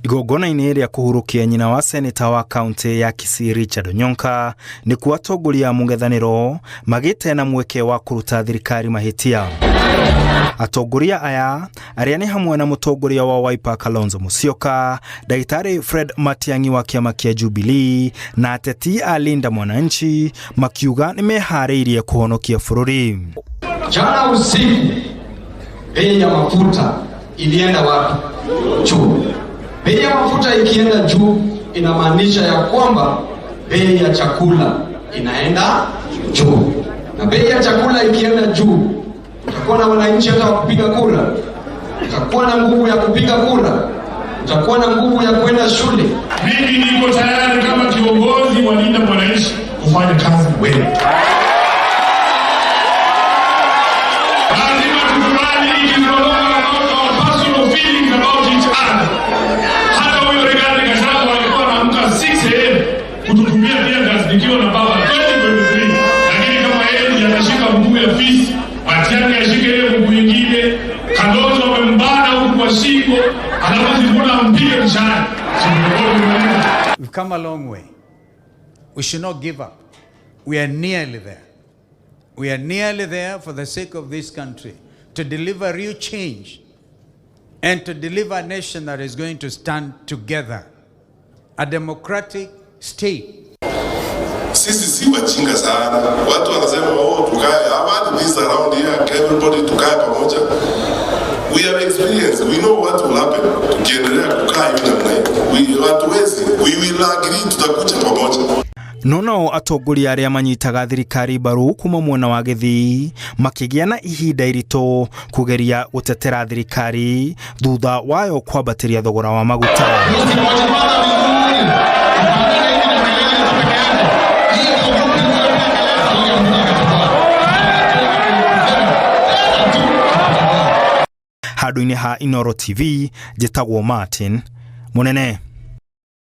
Igongona-inĩ rĩa kũhurukia nyina wa seneta wa kaunti ya Kisii Richard Onyonka nĩ kuo atongoria a Mũng'ethanĩro magĩte na mweke wa kũruta thirikari mahĩtia. Atongoria aya arĩa nĩ hamwe na mũtongoria wa Wiper Kalonzo Musyoka, Daktari Fred Matiang'i wa kĩama kĩa Jubilee na ateti a Linda Mwananchi makiuga nĩ meharĩirie kũhonokia bũrũri. Jana usiku bei ya mafuta ilienda wapi? Juu. Bei ya mafuta ikienda juu inamaanisha ya kwamba bei ya chakula inaenda juu. Na bei ya chakula ikienda juu, utakuwa na wananchi hata kupiga kura. Utakuwa na nguvu ya kupiga kura. Utakuwa na nguvu ya kwenda shule. Mimi niko tayari kama kiongozi wa Linda Mwananchi kufanya kazi wewe. Kututumia pia kazi nikiwa na baba 2023, lakini kama yeye anashika mguu ya fisi, Matiang'i ashike ile mguu nyingine, Kalonzo amembana huku kwa shingo, alafu zikuna mpige mshana. We've come a long way. We should not give up. We are nearly there. We are nearly there for the sake of this country, to deliver real change and to deliver a nation that is going to stand together. A democratic state. Sisi si wajinga sana. Watu wanasema tukae, I want this around here, everybody tukae pamoja. We have experience, we know what will happen. Tukiendelea kukaa hivi namna hii, we will agree, tutakuja pamoja. Nono atongoria arĩa manyitaga thirikari mbaru kuma mwena wa Gĩthii makĩgĩa na ihinda iritũ kugeria gũtetera thirikari thutha wayo kwambatĩria thogora wa maguta. Handũ-inĩ ha Inooro TV, njĩtagwo Martin Mũnene.